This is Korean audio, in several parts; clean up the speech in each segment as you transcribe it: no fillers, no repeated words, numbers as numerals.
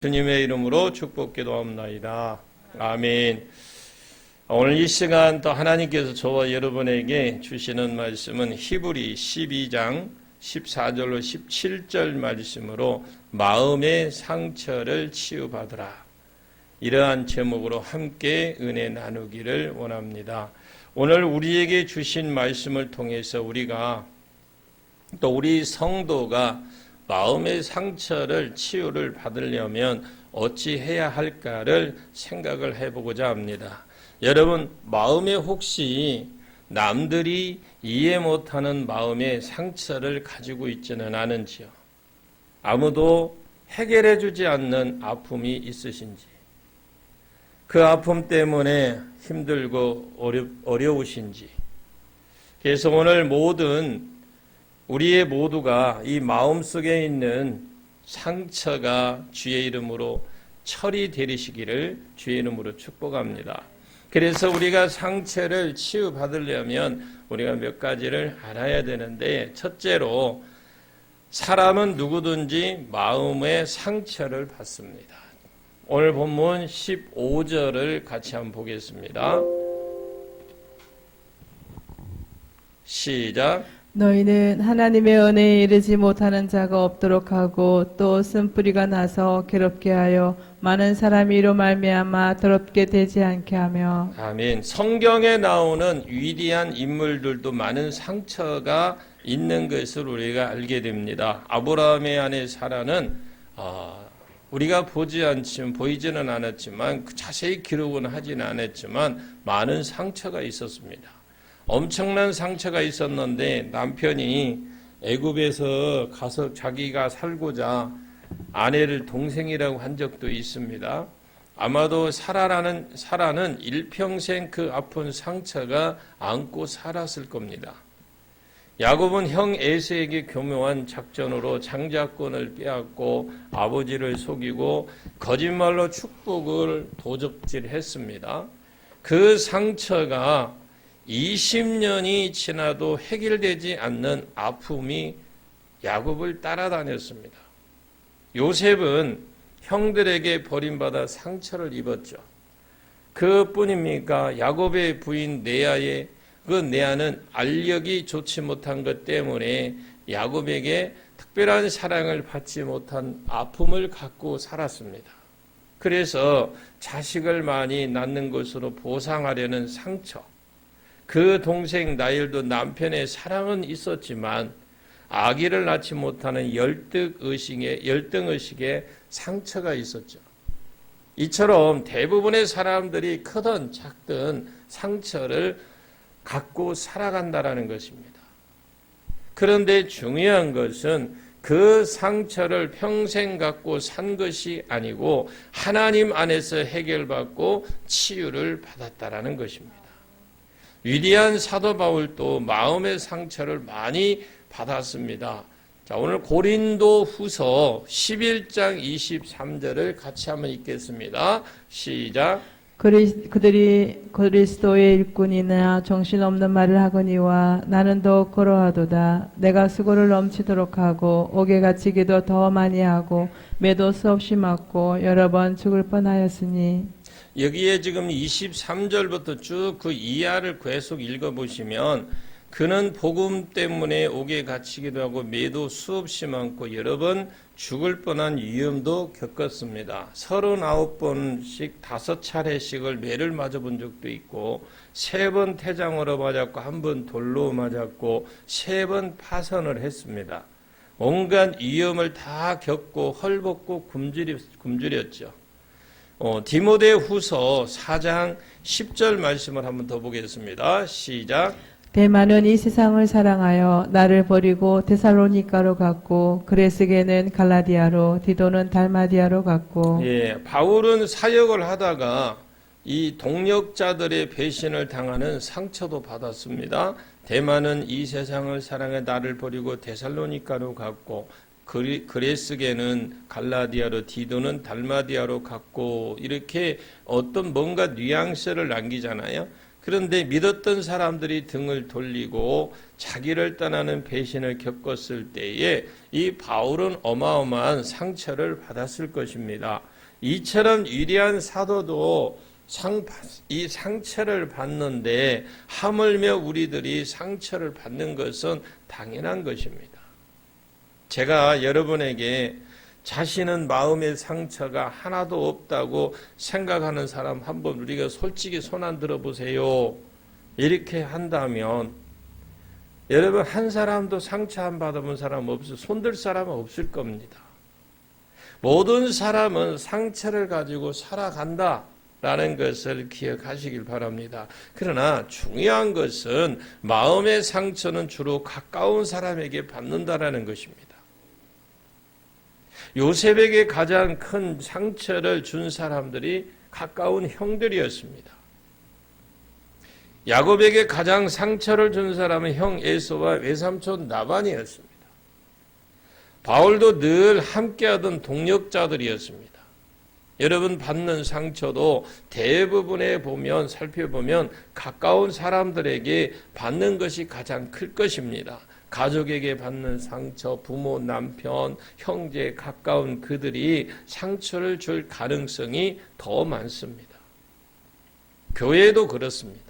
주님의 이름으로 축복 기도합나이다. 아멘. 오늘 이 시간 또 하나님께서 저와 여러분에게 주시는 말씀은 히브리 12장 14절로 17절 말씀으로 마음의 상처를 치유받으라. 이러한 제목으로 함께 은혜 나누기를 원합니다. 오늘 우리에게 주신 말씀을 통해서 우리가 또 우리 성도가 마음의 상처를 치유를 받으려면 어찌 해야 할까를 생각을 해보고자 합니다. 여러분, 마음에 혹시 남들이 이해 못하는 마음의 상처를 가지고 있지는 않은지요? 아무도 해결해 주지 않는 아픔이 있으신지, 그 아픔 때문에 힘들고 어려우신지. 그래서 오늘 우리의 모두가 이 마음속에 있는 상처가 주의 이름으로 처리되시기를 주의 이름으로 축복합니다. 그래서 우리가 상처를 치유받으려면 우리가 몇 가지를 알아야 되는데, 첫째로 사람은 누구든지 마음의 상처를 받습니다. 오늘 본문 15절을 같이 한번 보겠습니다. 시작. 너희는 하나님의 은혜에 이르지 못하는 자가 없도록 하고 또 쓴뿌리가 나서 괴롭게 하여 많은 사람이 이로 말미암아 더럽게 되지 않게 하며. 아멘. 성경에 나오는 위대한 인물들도 많은 상처가 있는 것을 우리가 알게 됩니다. 아브라함의 아내 사라는 우리가 보이지는 않았지만 자세히 기록은 하지는 않았지만 많은 상처가 있었습니다. 엄청난 상처가 있었는데 남편이 애굽에서 가서 자기가 살고자 아내를 동생이라고 한 적도 있습니다. 아마도 사라는 일평생 그 아픈 상처가 안고 살았을 겁니다. 야곱은 형 에서에게 교묘한 작전으로 장자권을 빼앗고 아버지를 속이고 거짓말로 축복을 도적질했습니다. 그 상처가 20년이 지나도 해결되지 않는 아픔이 야곱을 따라다녔습니다. 요셉은 형들에게 버림받아 상처를 입었죠. 그뿐입니까? 야곱의 부인 레아는 알력이 좋지 못한 것 때문에 야곱에게 특별한 사랑을 받지 못한 아픔을 갖고 살았습니다. 그래서 자식을 많이 낳는 것으로 보상하려는 상처, 그 동생 라헬도 남편의 사랑은 있었지만 아기를 낳지 못하는 열등의식에 상처가 있었죠. 이처럼 대부분의 사람들이 크든 작든 상처를 갖고 살아간다는 것입니다. 그런데 중요한 것은 그 상처를 평생 갖고 산 것이 아니고 하나님 안에서 해결받고 치유를 받았다는 것입니다. 위대한 사도 바울도 마음의 상처를 많이 받았습니다. 자, 오늘 고린도 후서 11장 23절을 같이 한번 읽겠습니다. 시작. 그들이 그리스도의 일꾼이나 정신없는 말을 하거니와 나는 더욱 그러하도다. 내가 수고를 넘치도록 하고 옥에 갇히기도 더 많이 하고 매도 수없이 맞고 여러 번 죽을 뻔하였으니. 여기에 지금 23절부터 쭉 그 이하를 계속 읽어보시면 그는 복음 때문에 옥에 갇히기도 하고 매도 수없이 많고 여러 번 죽을 뻔한 위험도 겪었습니다. 39번씩 5차례씩을 매를 맞아본 적도 있고 3번 태장으로 맞았고 1번 돌로 맞았고 3번 파선을 했습니다. 온갖 위험을 다 겪고 헐벗고 굶주렸죠. 디모데 후서 4장 10절 말씀을 한번 더 보겠습니다. 시작. 데마는 이 세상을 사랑하여 나를 버리고 데살로니가로 갔고 그레스게는 갈라디아로 디도는 달마디아로 갔고. 바울은 사역을 하다가 이 동력자들의 배신을 당하는 상처도 받았습니다. 데마는 이 세상을 사랑해 나를 버리고 데살로니가로 갔고 그레스게는 갈라디아로 디도는 달마디아로 갔고, 이렇게 어떤 뭔가 뉘앙스를 남기잖아요. 그런데 믿었던 사람들이 등을 돌리고 자기를 떠나는 배신을 겪었을 때에 이 바울은 어마어마한 상처를 받았을 것입니다. 이처럼 위대한 사도도 이 상처를 받는데 하물며 우리들이 상처를 받는 것은 당연한 것입니다. 제가 여러분에게 자신은 마음의 상처가 하나도 없다고 생각하는 사람 한번 우리가 솔직히 손 안 들어보세요. 이렇게 한다면 여러분 한 사람도 상처 안 받아본 사람 없을, 손들 사람은 없을 겁니다. 모든 사람은 상처를 가지고 살아간다 라는 것을 기억하시길 바랍니다. 그러나 중요한 것은 마음의 상처는 주로 가까운 사람에게 받는다라는 것입니다. 요셉에게 가장 큰 상처를 준 사람들이 가까운 형들이었습니다. 야곱에게 가장 상처를 준 사람은 형 에서와 외삼촌 나반이었습니다. 바울도 늘 함께하던 동역자들이었습니다. 여러분 받는 상처도 대부분에 보면 살펴보면 가까운 사람들에게 받는 것이 가장 클 것입니다. 가족에게 받는 상처, 부모, 남편, 형제, 가까운 그들이 상처를 줄 가능성이 더 많습니다. 교회도 그렇습니다.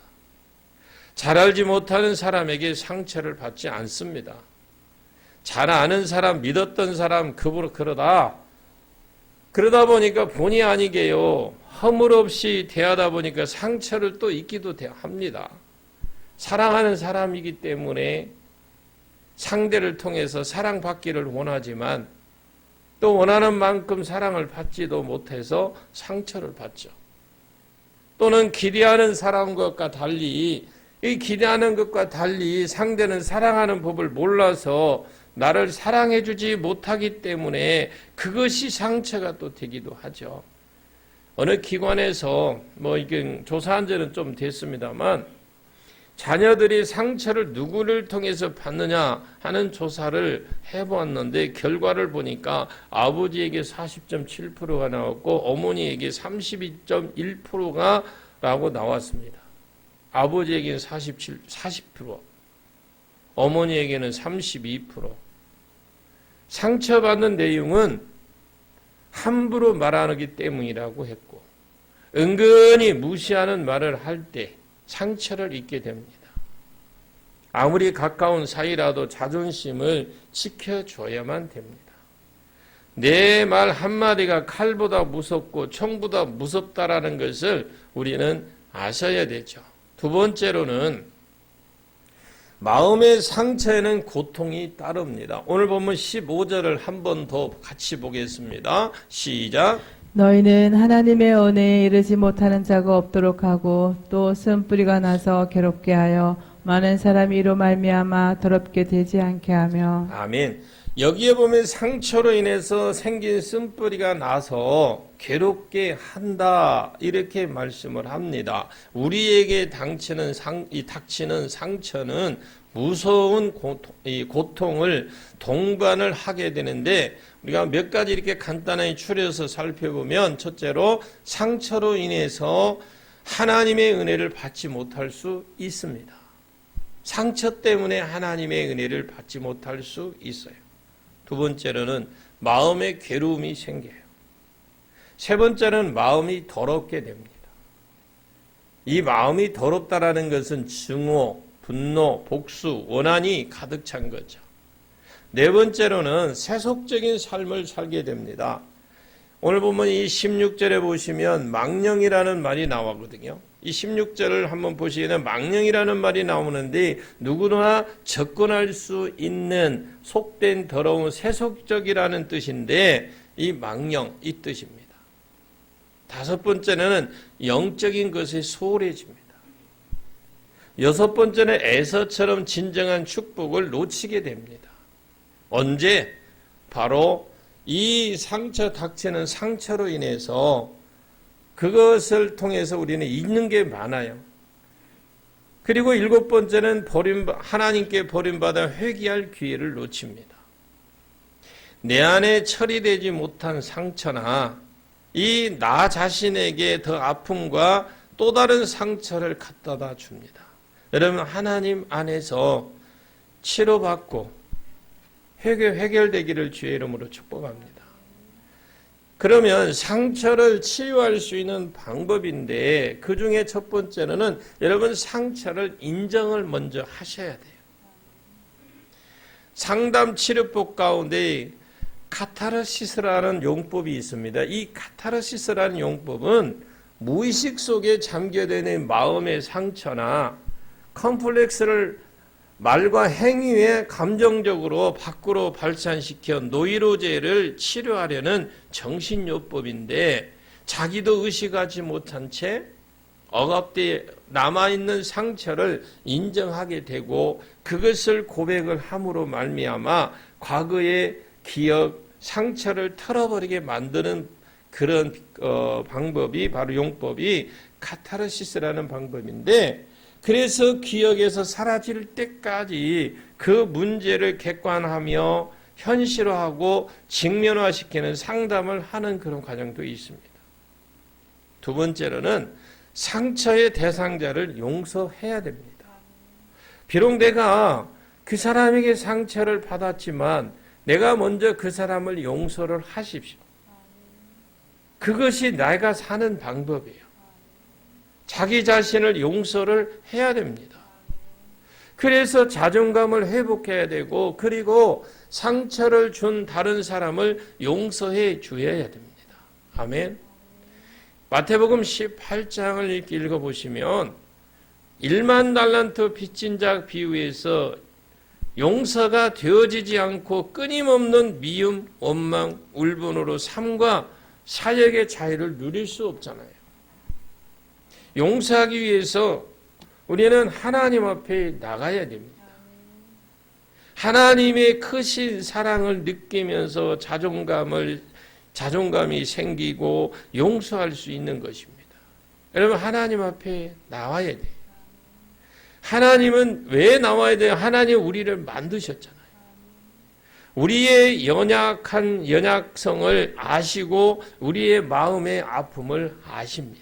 잘 알지 못하는 사람에게 상처를 받지 않습니다. 잘 아는 사람, 믿었던 사람, 그러다 보니까 본의 아니게요. 허물없이 대하다 보니까 상처를 또 입기도 합니다. 사랑하는 사람이기 때문에 상대를 통해서 사랑받기를 원하지만 또 원하는 만큼 사랑을 받지도 못해서 상처를 받죠. 또는 기대하는 사람과 달리 상대는 사랑하는 법을 몰라서 나를 사랑해주지 못하기 때문에 그것이 상처가 또 되기도 하죠. 어느 기관에서 이게 조사한 지는 좀 됐습니다만 자녀들이 상처를 누구를 통해서 받느냐 하는 조사를 해보았는데 결과를 보니까 아버지에게 40.7%가 나왔고 어머니에게 32.1%가 라고 나왔습니다. 아버지에게는 40%, 어머니에게는 32%. 상처받는 내용은 함부로 말하기 때문이라고 했고 은근히 무시하는 말을 할 때 상처를 입게 됩니다. 아무리 가까운 사이라도 자존심을 지켜줘야만 됩니다. 내 말 한마디가 칼보다 무섭고 총보다 무섭다라는 것을 우리는 아셔야 되죠. 두 번째로는 마음의 상처에는 고통이 따릅니다. 오늘 보면 15절을 한 번 더 같이 보겠습니다. 시작. 너희는 하나님의 은혜에 이르지 못하는 자가 없도록 하고 또 쓴뿌리가 나서 괴롭게 하여 많은 사람이 이로 말미암아 더럽게 되지 않게 하며. 아멘. 여기에 보면 상처로 인해서 생긴 쓴뿌리가 나서 괴롭게 한다 이렇게 말씀을 합니다. 우리에게 닥치는 상처는 무서운 고통을 동반을 하게 되는데 우리가 몇 가지 이렇게 간단하게 추려서 살펴보면 첫째로 상처로 인해서 하나님의 은혜를 받지 못할 수 있습니다. 상처 때문에 하나님의 은혜를 받지 못할 수 있어요. 두 번째로는 마음의 괴로움이 생겨요. 세 번째는 마음이 더럽게 됩니다. 이 마음이 더럽다라는 것은 증오, 분노, 복수, 원한이 가득 찬 거죠. 네 번째로는 세속적인 삶을 살게 됩니다. 오늘 보면 이 16절에 보시면 망령이라는 말이 나오거든요. 이 16절을 한번 보시면 망령이라는 말이 나오는데 누구나 접근할 수 있는 속된 더러운 세속적이라는 뜻인데 이 망령 이 뜻입니다. 다섯 번째는 영적인 것에 소홀해집니다. 여섯 번째는 에서처럼 진정한 축복을 놓치게 됩니다. 언제? 바로 이 닥치는 상처로 인해서 그것을 통해서 우리는 잊는 게 많아요. 그리고 일곱 번째는 하나님께 버림받아 회개할 기회를 놓칩니다. 내 안에 처리되지 못한 상처나 이 나 자신에게 더 아픔과 또 다른 상처를 갖다다 줍니다. 여러분, 하나님 안에서 치료받고 해결되기를 주의 이름으로 축복합니다. 그러면 상처를 치유할 수 있는 방법인데 그 중에 첫 번째로는 여러분 상처를 인정을 먼저 하셔야 돼요. 상담 치료법 가운데 카타르시스라는 용법이 있습니다. 이 카타르시스라는 용법은 무의식 속에 잠겨있는 마음의 상처나 컴플렉스를 말과 행위에 감정적으로 밖으로 발산시켜 노이로제를 치료하려는 정신요법인데 자기도 의식하지 못한 채 억압돼 남아있는 상처를 인정하게 되고 그것을 고백을 함으로 말미암아 과거의 기억, 상처를 털어버리게 만드는 그런 방법이 바로 용법이 카타르시스라는 방법인데 그래서 기억에서 사라질 때까지 그 문제를 객관하며 현실화하고 직면화시키는 상담을 하는 그런 과정도 있습니다. 두 번째로는 상처의 대상자를 용서해야 됩니다. 비록 내가 그 사람에게 상처를 받았지만 내가 먼저 그 사람을 용서를 하십시오. 그것이 내가 사는 방법이에요. 자기 자신을 용서를 해야 됩니다. 그래서 자존감을 회복해야 되고 그리고 상처를 준 다른 사람을 용서해 주어야 됩니다. 아멘. 마태복음 18장을 읽어보시면 1만 달란트 빚진 자 비유에서 용서가 되어지지 않고 끊임없는 미움, 원망, 울분으로 삶과 사역의 자유를 누릴 수 없잖아요. 용서하기 위해서 우리는 하나님 앞에 나가야 됩니다. 하나님의 크신 사랑을 느끼면서 자존감이 생기고 용서할 수 있는 것입니다. 여러분, 하나님 앞에 나와야 돼요. 하나님은 왜 나와야 돼요? 하나님 우리를 만드셨잖아요. 우리의 연약성을 아시고 우리의 마음의 아픔을 아십니다.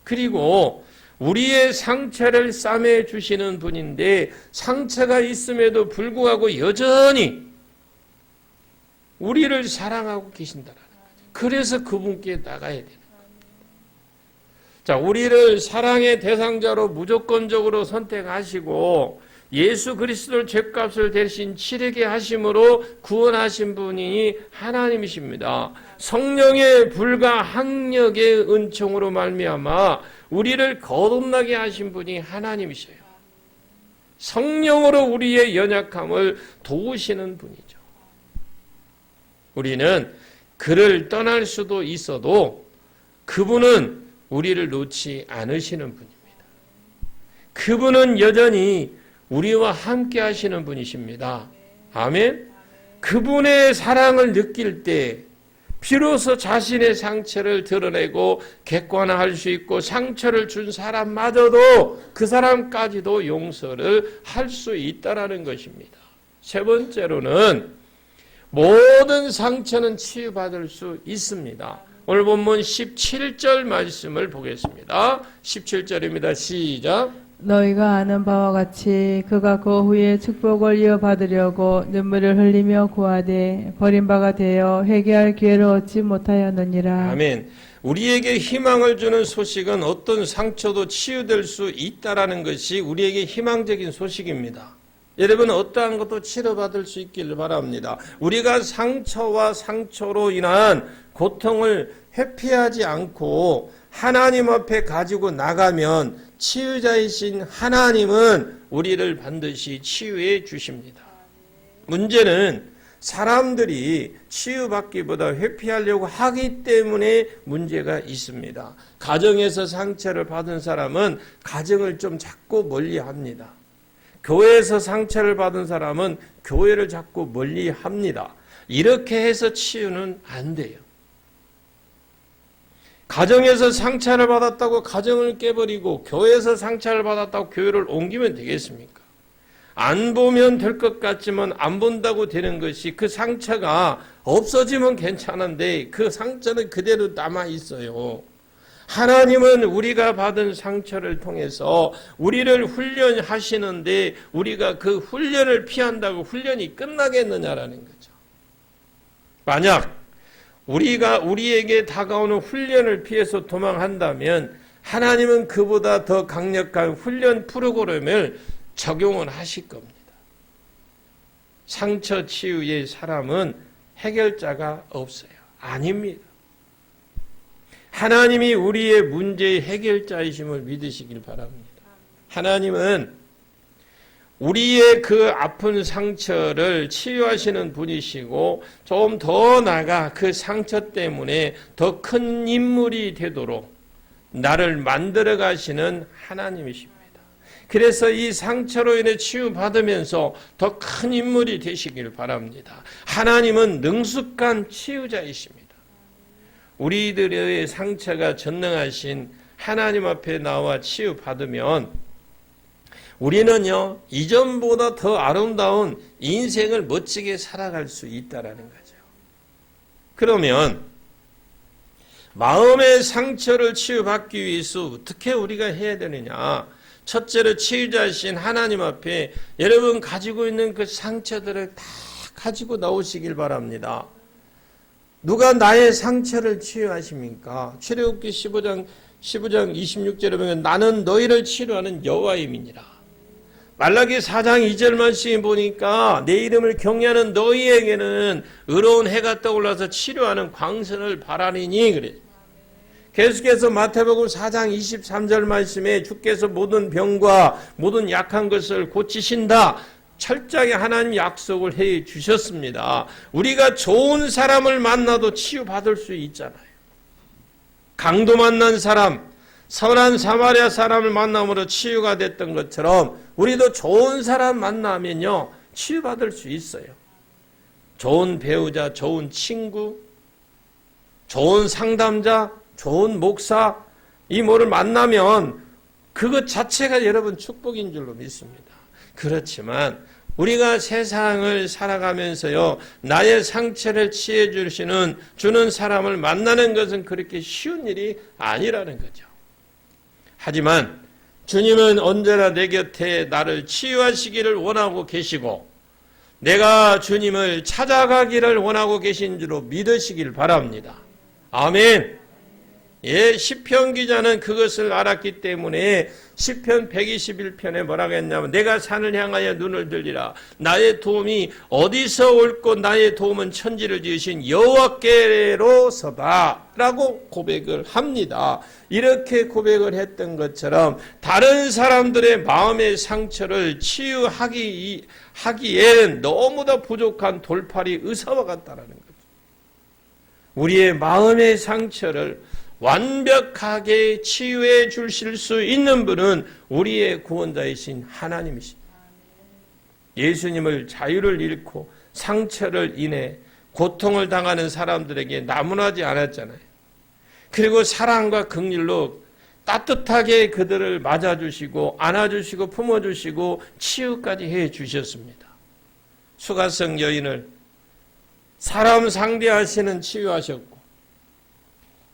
그리고 우리의 상처를 싸매 주시는 분인데 상처가 있음에도 불구하고 여전히 우리를 사랑하고 계신다라는 거죠. 그래서 그분께 나가야 되는 거예요. 자, 우리를 사랑의 대상자로 무조건적으로 선택하시고 예수 그리스도를 죄값을 대신 치르게 하심으로 구원하신 분이 하나님이십니다. 성령의 불과 학력의 은총으로 말미암아 우리를 거듭나게 하신 분이 하나님이셔요. 성령으로 우리의 연약함을 도우시는 분이죠. 우리는 그를 떠날 수도 있어도 그분은 우리를 놓지 않으시는 분입니다. 그분은 여전히 우리와 함께 하시는 분이십니다. 아멘. 그분의 사랑을 느낄 때 비로소 자신의 상처를 드러내고 객관화할 수 있고 상처를 준 사람마저도 그 사람까지도 용서를 할 수 있다라는 것입니다. 세 번째로는 모든 상처는 치유받을 수 있습니다. 오늘 본문 17절 말씀을 보겠습니다. 17절입니다. 시작. 너희가 아는 바와 같이 그가 그 후에 축복을 이어받으려고 눈물을 흘리며 구하되 버림바가 되어 회개할 기회를 얻지 못하였느니라. 아멘. 우리에게 희망을 주는 소식은 어떤 상처도 치유될 수 있다라는 것이 우리에게 희망적인 소식입니다. 여러분, 어떠한 것도 치료받을 수 있기를 바랍니다. 우리가 상처와 상처로 인한 고통을 회피하지 않고 하나님 앞에 가지고 나가면 치유자이신 하나님은 우리를 반드시 치유해 주십니다. 문제는 사람들이 치유받기보다 회피하려고 하기 때문에 문제가 있습니다. 가정에서 상처를 받은 사람은 가정을 좀 자꾸 멀리합니다. 교회에서 상처를 받은 사람은 교회를 자꾸 멀리합니다. 이렇게 해서 치유는 안 돼요. 가정에서 상처를 받았다고 가정을 깨버리고 교회에서 상처를 받았다고 교회를 옮기면 되겠습니까? 안 보면 될 것 같지만 안 본다고 되는 것이 그 상처가 없어지면 괜찮은데 그 상처는 그대로 남아 있어요. 하나님은 우리가 받은 상처를 통해서 우리를 훈련하시는데 우리가 그 훈련을 피한다고 훈련이 끝나겠느냐라는 거죠. 만약 우리가 우리에게 다가오는 훈련을 피해서 도망한다면 하나님은 그보다 더 강력한 훈련 프로그램을 적용을 하실 겁니다. 상처 치유의 사람은 해결자가 없어요. 아닙니다. 하나님이 우리의 문제의 해결자이심을 믿으시길 바랍니다. 하나님은 우리의 그 아픈 상처를 치유하시는 분이시고 좀 더 나아가 그 상처 때문에 더 큰 인물이 되도록 나를 만들어 가시는 하나님이십니다. 그래서 이 상처로 인해 치유받으면서 더 큰 인물이 되시길 바랍니다. 하나님은 능숙한 치유자이십니다. 우리들의 상처가 전능하신 하나님 앞에 나와 치유받으면 우리는요, 이전보다 더 아름다운 인생을 멋지게 살아갈 수 있다라는 거죠. 그러면 마음의 상처를 치유받기 위해서 어떻게 우리가 해야 되느냐? 첫째로 치유자이신 하나님 앞에 여러분 가지고 있는 그 상처들을 다 가지고 나오시길 바랍니다. 누가 나의 상처를 치유하십니까? 출애굽기 15장 26절에 보면 나는 너희를 치료하는 여호와임이니라. 말라기 4장 2절 말씀에 보니까 내 이름을 경외하는 너희에게는 의로운 해가 떠올라서 치료하는 광선을 바라리니 그래. 계속해서 마태복음 4장 23절 말씀에 주께서 모든 병과 모든 약한 것을 고치신다. 철저하게 하나님 약속을 해 주셨습니다. 우리가 좋은 사람을 만나도 치유받을 수 있잖아요. 강도 만난 사람, 선한 사마리아 사람을 만남으로 치유가 됐던 것처럼 우리도 좋은 사람 만나면요 치유받을 수 있어요. 좋은 배우자, 좋은 친구, 좋은 상담자, 좋은 목사, 이 뭐를 만나면 그것 자체가 여러분 축복인 줄로 믿습니다. 그렇지만 우리가 세상을 살아가면서요 나의 상처를 치유해 주는 사람을 만나는 것은 그렇게 쉬운 일이 아니라는 거죠. 하지만 주님은 언제나 내 곁에 나를 치유하시기를 원하고 계시고 내가 주님을 찾아가기를 원하고 계신 줄로 믿으시길 바랍니다. 아멘. 예, 시편 기자는 그것을 알았기 때문에 시편 121편에 뭐라고 했냐면 내가 산을 향하여 눈을 들리라. 나의 도움이 어디서 올고 나의 도움은 천지를 지으신 여호와께로서다 라고 고백을 합니다. 이렇게 고백을 했던 것처럼 다른 사람들의 마음의 상처를 치유하기에는 너무나 부족한 돌팔이 의사와 같다는 거죠. 우리의 마음의 상처를 완벽하게 치유해 주실 수 있는 분은 우리의 구원자이신 하나님이십니다. 예수님을 자유를 잃고 상처를 인해 고통을 당하는 사람들에게 나무라지 않았잖아요. 그리고 사랑과 긍휼로 따뜻하게 그들을 맞아주시고 안아주시고 품어주시고 치유까지 해 주셨습니다. 수가성 여인을 사람 상대하시는 치유하셨고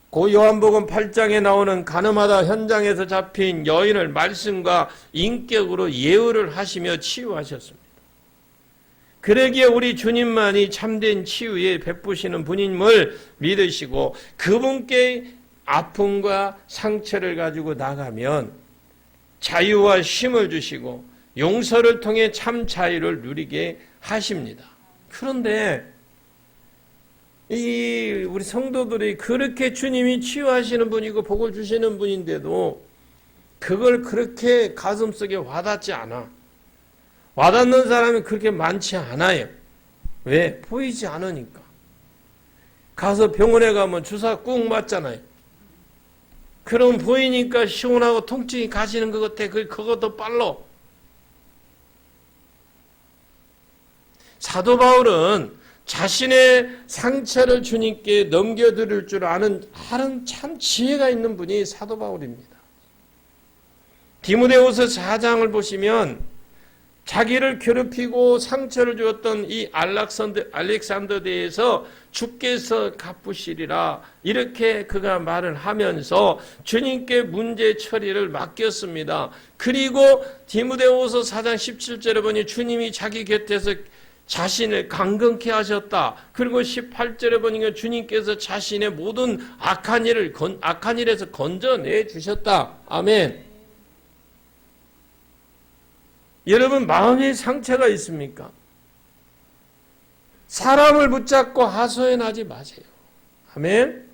고 요한복음 8장에 나오는 가늠하다 현장에서 잡힌 여인을 말씀과 인격으로 예우를 하시며 치유하셨습니다. 그러기에 우리 주님만이 참된 치유에 베푸시는 분임을 믿으시고 그분께 아픔과 상처를 가지고 나가면 자유와 쉼을 주시고 용서를 통해 참 자유를 누리게 하십니다. 그런데 우리 성도들이 그렇게 주님이 치유하시는 분이고 복을 주시는 분인데도 그걸 그렇게 가슴속에 와닿지 않아. 와닿는 사람이 그렇게 많지 않아요. 왜? 보이지 않으니까. 가서 병원에 가면 주사 꾹 맞잖아요. 그럼 보이니까 시원하고 통증이 가시는 것 같아. 그것도 빨라. 사도 바울은 자신의 상처를 주님께 넘겨드릴 줄 아는 참 지혜가 있는 분이 사도 바울입니다. 디모데후서 4장을 보시면 자기를 괴롭히고 상처를 주었던 이 알렉산더 대에서 주께서 갚으시리라 이렇게 그가 말을 하면서 주님께 문제 처리를 맡겼습니다. 그리고 디모데후서 4장 17절에 보니 주님이 자기 곁에서 자신을 강건케 하셨다. 그리고 18절에 보니까 주님께서 자신의 모든 악한 일에서 건져내 주셨다. 아멘. 여러분 마음에 상처가 있습니까? 사람을 붙잡고 하소연하지 마세요. 아멘.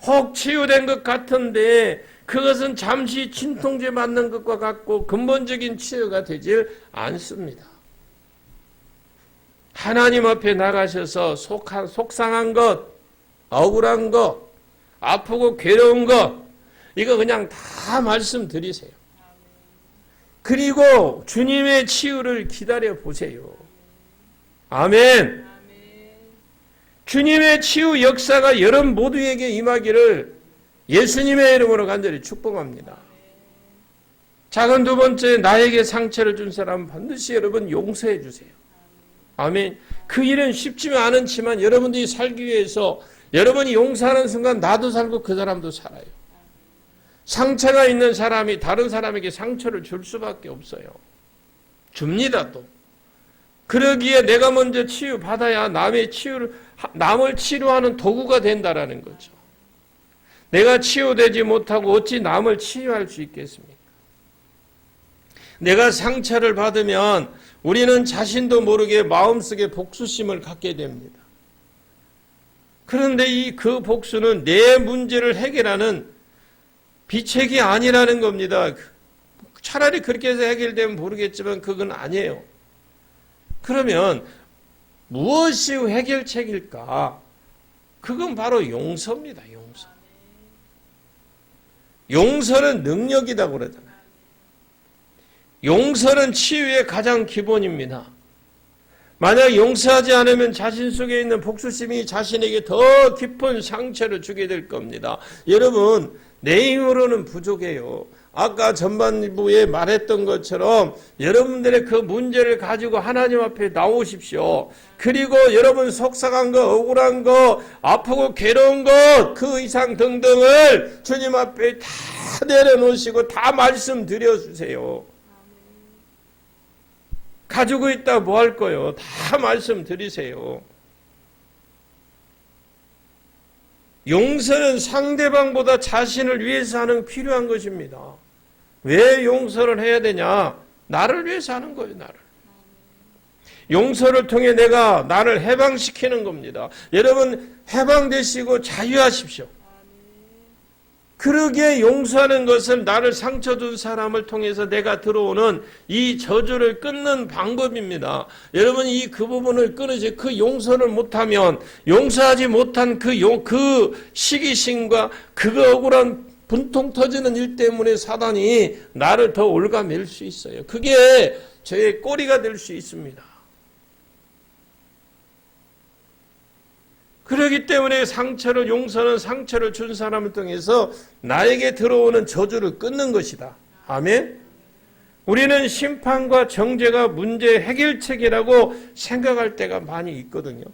혹 치유된 것 같은데 그것은 잠시 진통제 맞는 것과 같고 근본적인 치유가 되질 않습니다. 하나님 앞에 나가셔서 속상한 것, 억울한 것, 아프고 괴로운 것 이거 그냥 다 말씀드리세요. 그리고 주님의 치유를 기다려 보세요. 아멘. 주님의 치유 역사가 여러분 모두에게 임하기를 예수님의 이름으로 간절히 축복합니다. 작은 두 번째, 나에게 상처를 준 사람은 반드시 여러분 용서해 주세요. 아멘. 그 일은 쉽지는 않지만 여러분들이 살기 위해서 여러분이 용서하는 순간 나도 살고 그 사람도 살아요. 상처가 있는 사람이 다른 사람에게 상처를 줄 수밖에 없어요. 줍니다 또. 그러기에 내가 먼저 치유받아야 남을 치료하는 도구가 된다라는 거죠. 내가 치유되지 못하고 어찌 남을 치유할 수 있겠습니까? 내가 상처를 받으면 우리는 자신도 모르게 마음속에 복수심을 갖게 됩니다. 그런데 그 복수는 내 문제를 해결하는 비책이 아니라는 겁니다. 차라리 그렇게 해서 해결되면 모르겠지만 그건 아니에요. 그러면 무엇이 해결책일까? 그건 바로 용서입니다. 용서. 용서는 능력이라고 그러잖아요. 용서는 치유의 가장 기본입니다. 만약 용서하지 않으면 자신 속에 있는 복수심이 자신에게 더 깊은 상처를 주게 될 겁니다. 여러분, 내 힘으로는 부족해요. 아까 전반부에 말했던 것처럼 여러분들의 그 문제를 가지고 하나님 앞에 나오십시오. 그리고 여러분 속상한 거, 억울한 거, 아프고 괴로운 것, 그 이상 등등을 주님 앞에 다 내려놓으시고 다 말씀드려주세요. 가지고 있다 뭐 할 거요? 다 말씀드리세요. 용서는 상대방보다 자신을 위해서 하는 필요한 것입니다. 왜 용서를 해야 되냐? 나를 위해서 하는 거예요. 나를. 용서를 통해 내가 나를 해방시키는 겁니다. 여러분 해방되시고 자유하십시오. 그러기에 용서하는 것은 나를 상처 준 사람을 통해서 내가 들어오는 이 저주를 끊는 방법입니다. 여러분 그 부분을 끊으시 그 용서를 못하면 용서하지 못한 그 시기심과 그 억울한 분통 터지는 일 때문에 사단이 나를 더 올가맬 수 있어요. 그게 저의 꼬리가 될 수 있습니다. 그렇기 때문에 용서는 상처를 준 사람을 통해서 나에게 들어오는 저주를 끊는 것이다. 아멘. 우리는 심판과 정죄가 문제 해결책이라고 생각할 때가 많이 있거든요.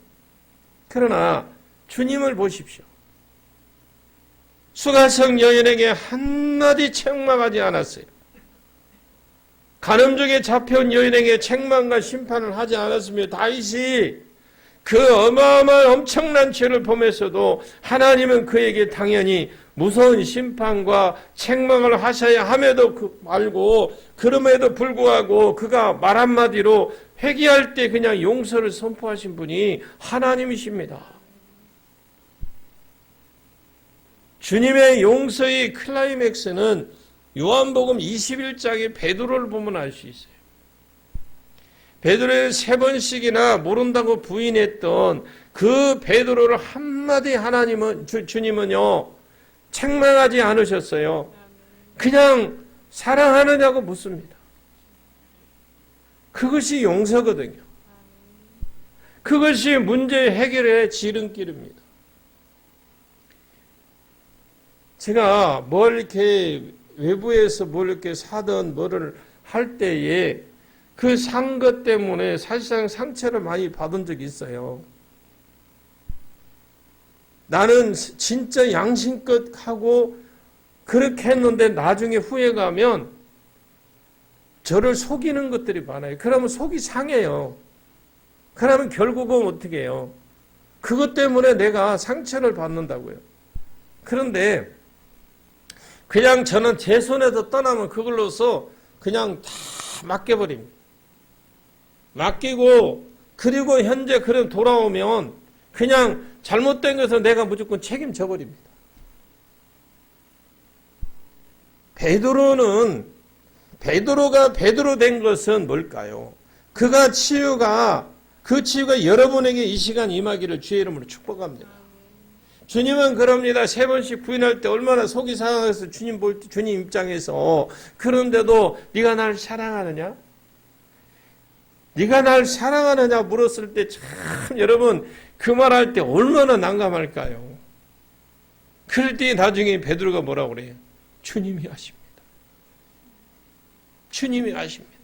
그러나 주님을 보십시오. 수가성 여인에게 한마디 책망하지 않았어요. 간음중에 잡혀온 여인에게 책망과 심판을 하지 않았으며 다윗이 그 어마어마한 엄청난 죄를 범했어도 하나님은 그에게 당연히 무서운 심판과 책망을 하셔야 함에도 말고 그럼에도 불구하고 그가 말 한마디로 회개할 때 그냥 용서를 선포하신 분이 하나님이십니다. 주님의 용서의 클라이맥스는 요한복음 21장의 베드로를 보면 알 수 있어요. 베드로를 3번씩이나 모른다고 부인했던 그 베드로를 한마디 주님은요 책망하지 않으셨어요. 그냥 사랑하느냐고 묻습니다. 그것이 용서거든요. 그것이 문제 해결의 지름길입니다. 제가 뭘 이렇게 외부에서 뭘 이렇게 사든 뭐를 할 때에 그 산 것 때문에 사실상 상처를 많이 받은 적이 있어요. 나는 진짜 양심껏 하고 그렇게 했는데 나중에 후회 가면 저를 속이는 것들이 많아요. 그러면 속이 상해요. 그러면 결국은 어떻게 해요? 그것 때문에 내가 상처를 받는다고요. 그런데 그냥 저는 제 손에서 떠나면 그걸로서 그냥 다 맡겨버립니다. 맡기고 그리고 현재 그런 돌아오면 그냥 잘못된 것은 내가 무조건 책임져 버립니다. 베드로가 베드로 된 것은 뭘까요? 그 치유가 여러분에게 이 시간 임하기를 주의 이름으로 축복합니다. 주님은 그럽니다. 3번씩 부인할 때 얼마나 속이 상해서 주님 볼 때 주님 입장에서 그런데도 네가 날 사랑하느냐? 네가 날 사랑하느냐 물었을 때 참 여러분 그 말할 때 얼마나 난감할까요? 그럴 때 나중에 베드로가 뭐라고 그래요? 주님이 아십니다. 주님이 아십니다.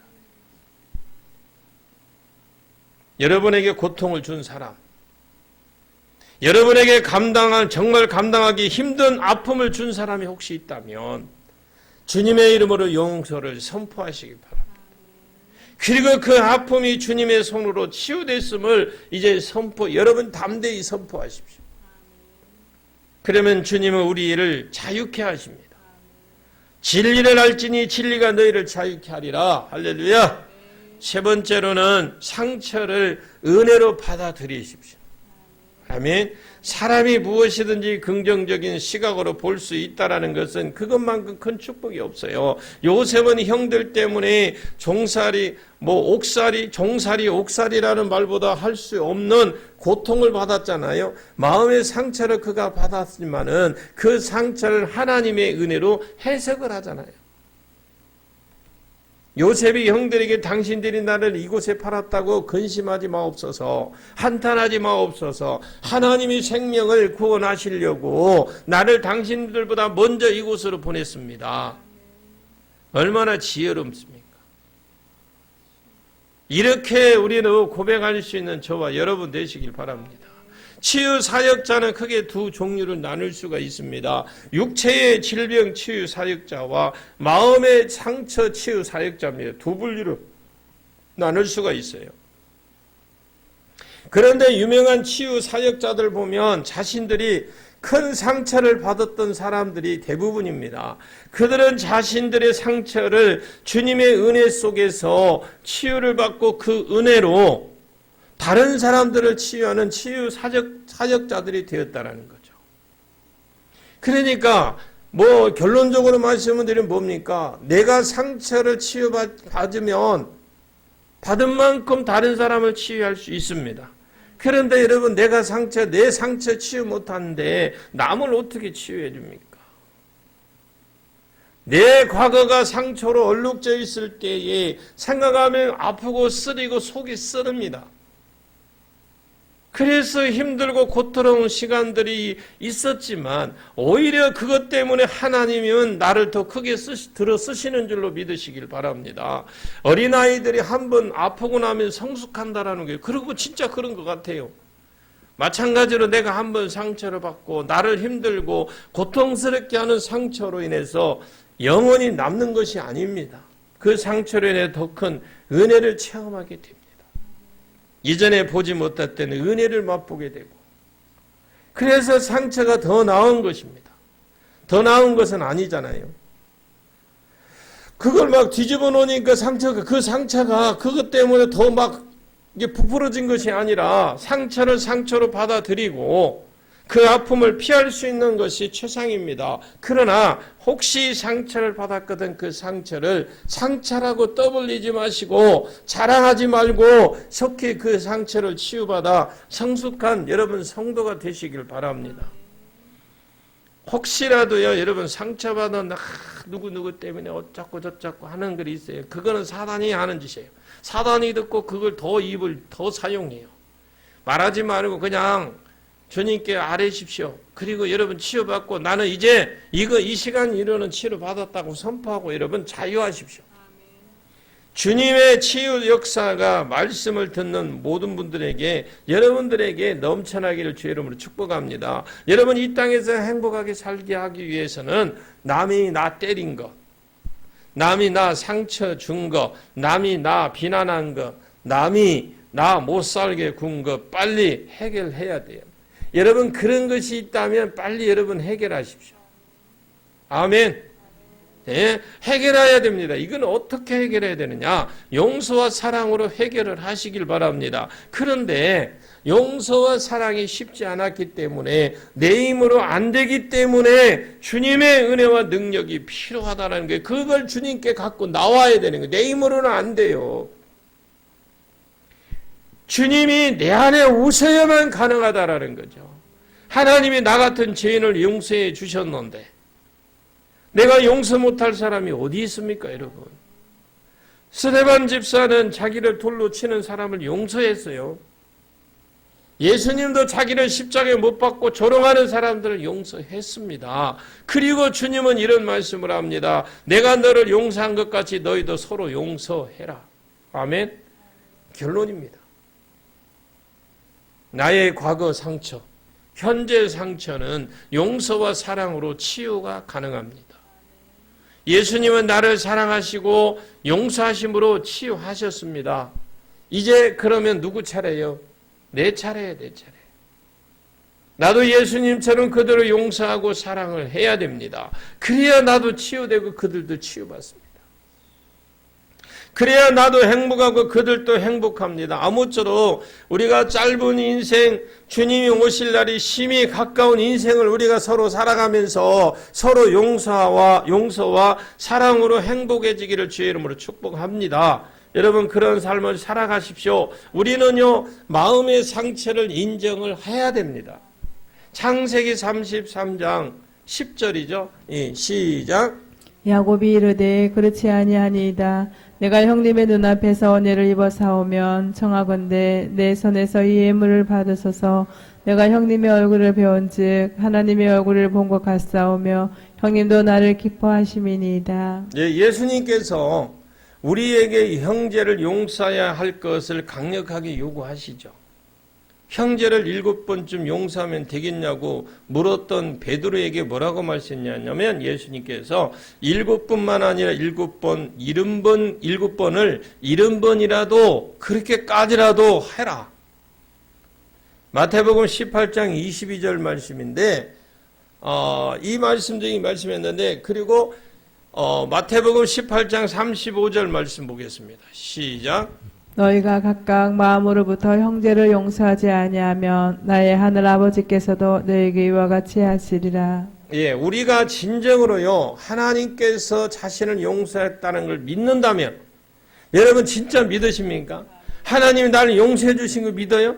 여러분에게 고통을 준 사람, 여러분에게 정말 감당하기 힘든 아픔을 준 사람이 혹시 있다면 주님의 이름으로 용서를 선포하시기 바랍니다. 그리고 그 아픔이 주님의 손으로 치유됐음을 이제 여러분 담대히 선포하십시오. 그러면 주님은 우리를 자유케 하십니다. 진리를 알지니 진리가 너희를 자유케 하리라. 할렐루야. 세 번째로는 상처를 은혜로 받아들이십시오. 아멘. 사람이 무엇이든지 긍정적인 시각으로 볼 수 있다라는 것은 그것만큼 큰 축복이 없어요. 요셉은 형들 때문에 종살이 옥살이라는 말보다 할 수 없는 고통을 받았잖아요. 마음의 상처를 그가 받았지만은 그 상처를 하나님의 은혜로 해석을 하잖아요. 요셉이 형들에게 당신들이 나를 이곳에 팔았다고 근심하지 마옵소서, 한탄하지 마옵소서, 하나님이 생명을 구원하시려고 나를 당신들보다 먼저 이곳으로 보냈습니다. 얼마나 지혜롭습니까? 이렇게 우리는 고백할 수 있는 저와 여러분 되시길 바랍니다. 치유 사역자는 크게 두 종류를 나눌 수가 있습니다. 육체의 질병 치유 사역자와 마음의 상처 치유 사역자입니다. 두 분류로 나눌 수가 있어요. 그런데 유명한 치유 사역자들 보면 자신들이 큰 상처를 받았던 사람들이 대부분입니다. 그들은 자신들의 상처를 주님의 은혜 속에서 치유를 받고 그 은혜로 다른 사람들을 치유하는 치유 사역자들이 되었다는 거죠. 그러니까 결론적으로 말씀을 드리면 뭡니까? 내가 상처를 치유받으면 받은 만큼 다른 사람을 치유할 수 있습니다. 그런데 여러분 내 상처 치유 못하는데 남을 어떻게 치유해 줍니까? 내 과거가 상처로 얼룩져 있을 때에 생각하면 아프고 쓰리고 속이 쓰릅니다. 그래서 힘들고 고통스러운 시간들이 있었지만 오히려 그것 때문에 하나님은 나를 더 크게 들어 쓰시는 줄로 믿으시길 바랍니다. 어린아이들이 한번 아프고 나면 성숙한다라는 게 그리고 진짜 그런 것 같아요. 마찬가지로 내가 한번 상처를 받고 나를 힘들고 고통스럽게 하는 상처로 인해서 영원히 남는 것이 아닙니다. 그 상처로 인해 더 큰 은혜를 체험하게 됩니다. 이전에 보지 못했던 은혜를 맛보게 되고 그래서 상처가 더 나은 것입니다. 더 나은 것은 아니잖아요. 그걸 막 뒤집어 놓으니까 그 상처가 그것 때문에 더 이게 부풀어진 것이 아니라 상처를 상처로 받아들이고 그 아픔을 피할 수 있는 것이 최상입니다. 그러나 혹시 상처를 받았거든 그 상처를 상처라고 떠벌리지 마시고 자랑하지 말고 속히 그 상처를 치유받아 성숙한 여러분 성도가 되시길 바랍니다. 혹시라도요 여러분 상처받은 누구 때문에 어쩌고 저쩌고 하는 글이 있어요. 그거는 사단이 하는 짓이에요. 사단이 듣고 그걸 입을 더 사용해요. 말하지 말고 그냥 주님께 아뢰십시오. 그리고 여러분 치유받고 나는 이제 이 시간 이루는 치유받았다고 선포하고 여러분 자유하십시오. 주님의 치유 역사가 말씀을 듣는 모든 분들에게, 여러분들에게 넘쳐나기를 주의 이름으로 축복합니다. 여러분, 이 땅에서 행복하게 살게 하기 위해서는 남이 나 때린 것, 남이 나 상처 준 것, 남이 나 비난한 것, 남이 나 못 살게 군 것 빨리 해결해야 돼요. 여러분, 그런 것이 있다면 빨리 여러분 해결하십시오. 아멘. 예, 해결해야 됩니다. 이건 어떻게 해결해야 되느냐? 용서와 사랑으로 해결을 하시길 바랍니다. 그런데 용서와 사랑이 쉽지 않았기 때문에, 내 힘으로 안 되기 때문에 주님의 은혜와 능력이 필요하다는 거예요. 그걸 주님께 갖고 나와야 되는 거예요. 내 힘으로는 안 돼요. 주님이 내 안에 오셔야만 가능하다라는 거죠. 하나님이 나 같은 죄인을 용서해 주셨는데 내가 용서 못할 사람이 어디 있습니까, 여러분? 스데반 집사는 자기를 돌로 치는 사람을 용서했어요. 예수님도 자기를 십자가에 못 박고 조롱하는 사람들을 용서했습니다. 그리고 주님은 이런 말씀을 합니다. 내가 너를 용서한 것 같이 너희도 서로 용서해라. 아멘. 결론입니다. 나의 과거 상처, 현재 상처는 용서와 사랑으로 치유가 가능합니다. 예수님은 나를 사랑하시고 용서하심으로 치유하셨습니다. 이제 그러면 누구 차례예요? 내 차례예요, 내 차례. 나도 예수님처럼 그들을 용서하고 사랑을 해야 됩니다. 그래야 나도 치유되고 그들도 치유받습니다. 그래야 나도 행복하고 그들도 행복합니다. 아무쪼록 우리가 짧은 인생, 주님이 오실 날이 심히 가까운 인생을 우리가 서로 살아가면서 서로 용서와 사랑으로 행복해지기를 주의 이름으로 축복합니다. 여러분, 그런 삶을 살아가십시오. 우리는요, 마음의 상처를 인정을 해야 됩니다. 창세기 33장 10절이죠. 시작. 야곱이 이르되 그렇지 아니하니이다. 내가 형님의 눈앞에서 은혜를 입어 사오면 청하건대 내 손에서 이 예물을 받으소서. 내가 형님의 얼굴을 배운즉 하나님의 얼굴을 본 것 같사오며 형님도 나를 기뻐하심이니이다. 예수님께서 우리에게 형제를 용서해야 할 것을 강력하게 요구하시죠. 형제를 7번쯤 용서하면 되겠냐고 물었던 베드로에게 뭐라고 말씀했냐면, 예수님께서 7번만 아니라 7번, 7번을 70번이라도 그렇게까지라도 해라. 마태복음 18장 22절 말씀인데, 이 말씀적인 말씀했는데, 그리고 마태복음 18장 35절 말씀 보겠습니다. 시작. 너희가 각각 마음으로부터 형제를 용서하지 아니하면 나의 하늘 아버지께서도 너희에게 이와 같이 하시리라. 예, 우리가 진정으로요, 하나님께서 자신을 용서했다는 걸 믿는다면, 여러분 진짜 믿으십니까? 하나님이 나를 용서해 주신 거 믿어요?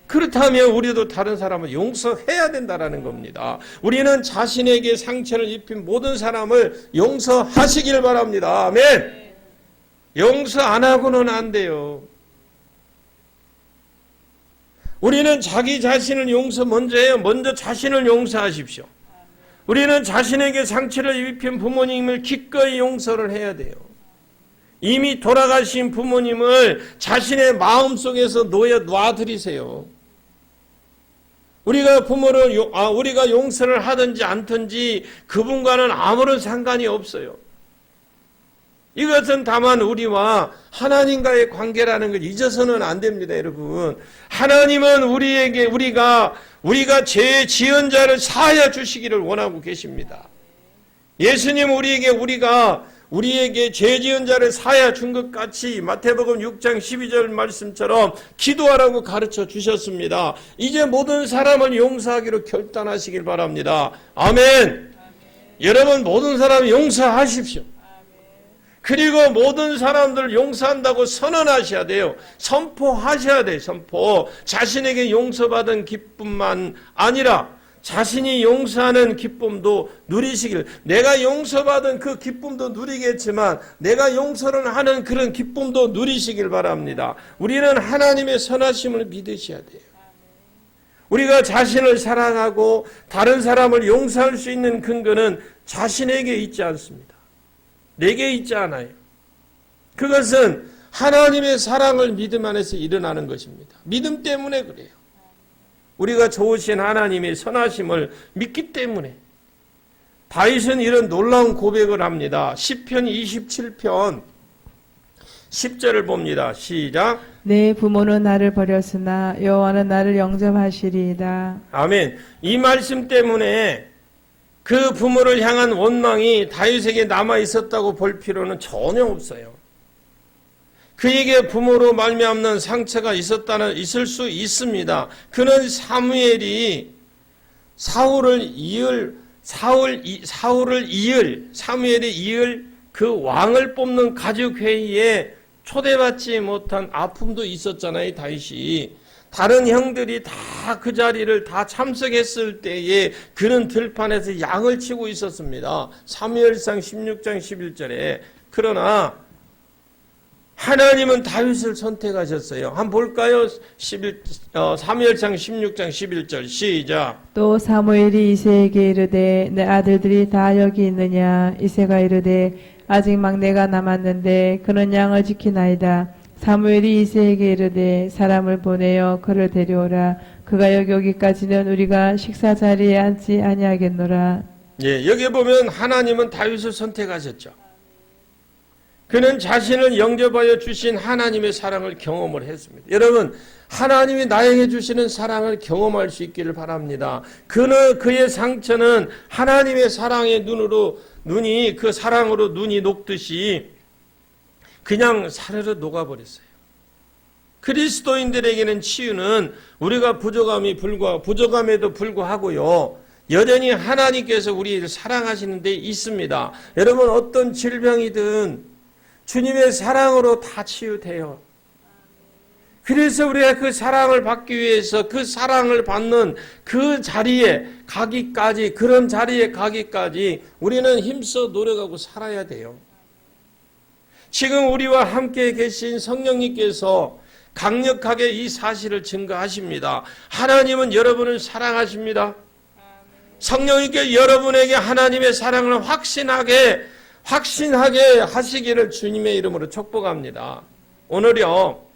그렇다면 우리도 다른 사람을 용서해야 된다는 겁니다. 우리는 자신에게 상처를 입힌 모든 사람을 용서하시길 바랍니다. 아멘. 용서 안 하고는 안 돼요. 우리는 자기 자신을 용서 먼저 해요. 먼저 자신을 용서하십시오. 우리는 자신에게 상처를 입힌 부모님을 기꺼이 용서를 해야 돼요. 이미 돌아가신 부모님을 자신의 마음속에서 놔드리세요. 우리가 우리가 용서를 하든지 않든지 그분과는 아무런 상관이 없어요. 이것은 다만 우리와 하나님과의 관계라는 걸 잊어서는 안 됩니다, 여러분. 하나님은 우리가 죄 지은 자를 사하여 주시기를 원하고 계십니다. 예수님 우리에게 죄 지은 자를 사하여 준 것 같이 마태복음 6장 12절 말씀처럼 기도하라고 가르쳐 주셨습니다. 이제 모든 사람을 용서하기로 결단하시길 바랍니다. 아멘. 여러분, 모든 사람 용서하십시오. 그리고 모든 사람들을 용서한다고 선언하셔야 돼요. 선포하셔야 돼요. 선포. 자신에게 용서받은 기쁨만 아니라 자신이 용서하는 기쁨도 누리시길. 내가 용서받은 그 기쁨도 누리겠지만 내가 용서를 하는 그런 기쁨도 누리시길 바랍니다. 우리는 하나님의 선하심을 믿으셔야 돼요. 우리가 자신을 사랑하고 다른 사람을 용서할 수 있는 근거는 자신에게 있지 않습니다. 내게 있지 않아요. 그것은 하나님의 사랑을 믿음 안에서 일어나는 것입니다. 믿음 때문에 그래요. 우리가 좋으신 하나님의 선하심을 믿기 때문에. 다윗은 이런 놀라운 고백을 합니다. 시편 27편 10절을 봅니다. 시작. 내 부모는 나를 버렸으나 여호와는 나를 영접하시리이다. 아멘. 이 말씀 때문에 그 부모를 향한 원망이 다윗에게 남아 있었다고 볼 필요는 전혀 없어요. 그에게 부모로 말미암는 상처가 있을 수 있습니다. 그는 사무엘이 사무엘이 이을 그 왕을 뽑는 가족 회의에 초대받지 못한 아픔도 있었잖아요, 다윗이. 다른 형들이 다 그 자리를 다 참석했을 때에 그는 들판에서 양을 치고 있었습니다. 사무엘상 16장 11절에. 그러나 하나님은 다윗을 선택하셨어요. 한번 볼까요? 사무엘상 16장 11절 시작. 또 사무엘이 이새에게 이르되 내 아들들이 다 여기 있느냐. 이새가 이르되 아직 막내가 남았는데 그는 양을 지키나이다. 사무엘이 이새에게 이르되 사람을 보내어 그를 데려오라. 그가 여기까지는 우리가 식사 자리에 앉지 아니하겠노라. 예, 여기 보면 하나님은 다윗을 선택하셨죠. 그는 자신을 영접하여 주신 하나님의 사랑을 경험을 했습니다. 여러분, 하나님이 나에게 주시는 사랑을 경험할 수 있기를 바랍니다. 그의 상처는 하나님의 사랑의 눈이 그 사랑으로 눈이 녹듯이 그냥 사르르 녹아버렸어요. 그리스도인들에게는 치유는 우리가 부족함에도 불구하고요, 여전히 하나님께서 우리를 사랑하시는 데 있습니다. 여러분, 어떤 질병이든 주님의 사랑으로 다 치유돼요. 그래서 우리가 그 사랑을 받기 위해서 그 사랑을 받는 그 자리에 가기까지, 그런 자리에 가기까지 우리는 힘써 노력하고 살아야 돼요. 지금 우리와 함께 계신 성령님께서 강력하게 이 사실을 증거하십니다. 하나님은 여러분을 사랑하십니다. 성령님께 여러분에게 하나님의 사랑을 확신하게 하시기를 주님의 이름으로 축복합니다. 오늘요,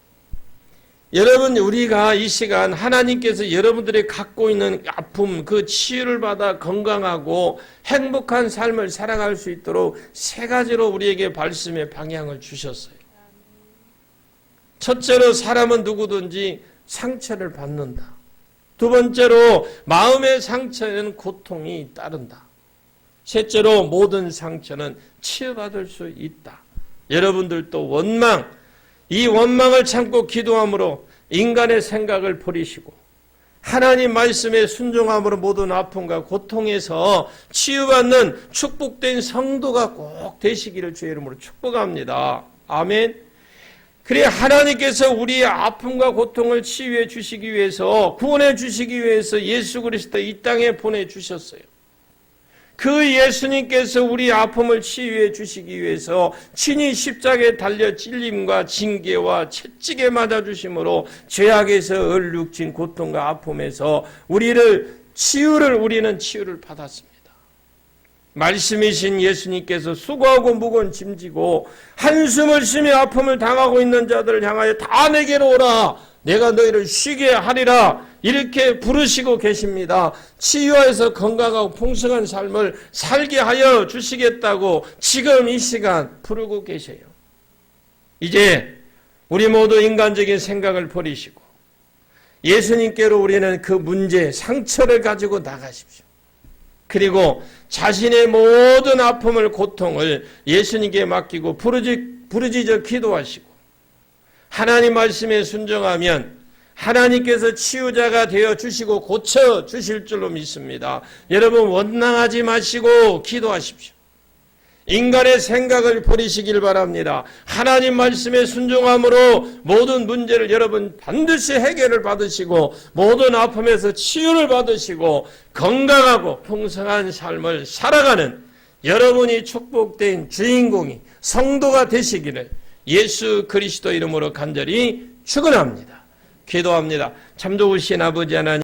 여러분, 우리가 이 시간 하나님께서 여러분들이 갖고 있는 아픔, 그 치유를 받아 건강하고 행복한 삶을 살아갈 수 있도록 세 가지로 우리에게 말씀의 방향을 주셨어요. 첫째로, 사람은 누구든지 상처를 받는다. 두 번째로, 마음의 상처에는 고통이 따른다. 셋째로, 모든 상처는 치유받을 수 있다. 여러분들도 이 원망을 참고 기도함으로 인간의 생각을 버리시고 하나님 말씀에 순종함으로 모든 아픔과 고통에서 치유받는 축복된 성도가 꼭 되시기를 주의 이름으로 축복합니다. 아멘. 그래, 하나님께서 우리의 아픔과 고통을 치유해 주시기 위해서, 구원해 주시기 위해서 예수 그리스도 이 땅에 보내주셨어요. 그 예수님께서 우리 아픔을 치유해 주시기 위해서 친히 십자가에 달려 찔림과 징계와 채찍에 맞아 주심으로 죄악에서 얼룩진 고통과 아픔에서 우리는 치유를 받았습니다. 말씀이신 예수님께서 수고하고 무거운 짐지고 한숨을 쉬며 아픔을 당하고 있는 자들을 향하여 다 내게로 오라, 내가 너희를 쉬게 하리라, 이렇게 부르시고 계십니다. 치유해서 건강하고 풍성한 삶을 살게 하여 주시겠다고 지금 이 시간 부르고 계세요. 이제 우리 모두 인간적인 생각을 버리시고 예수님께로 우리는 그 문제, 상처를 가지고 나가십시오. 그리고 자신의 모든 아픔을, 고통을 예수님께 맡기고 부르짖어 기도하시고 하나님 말씀에 순종하면 하나님께서 치유자가 되어 주시고 고쳐 주실 줄로 믿습니다. 여러분, 원망하지 마시고 기도하십시오. 인간의 생각을 버리시길 바랍니다. 하나님 말씀에 순종함으로 모든 문제를 여러분 반드시 해결을 받으시고 모든 아픔에서 치유를 받으시고 건강하고 풍성한 삶을 살아가는 여러분이 축복된 주인공이 성도가 되시기를 예수 그리스도 이름으로 간절히 축원합니다. 기도합니다. 참 좋으신 아버지 하나님,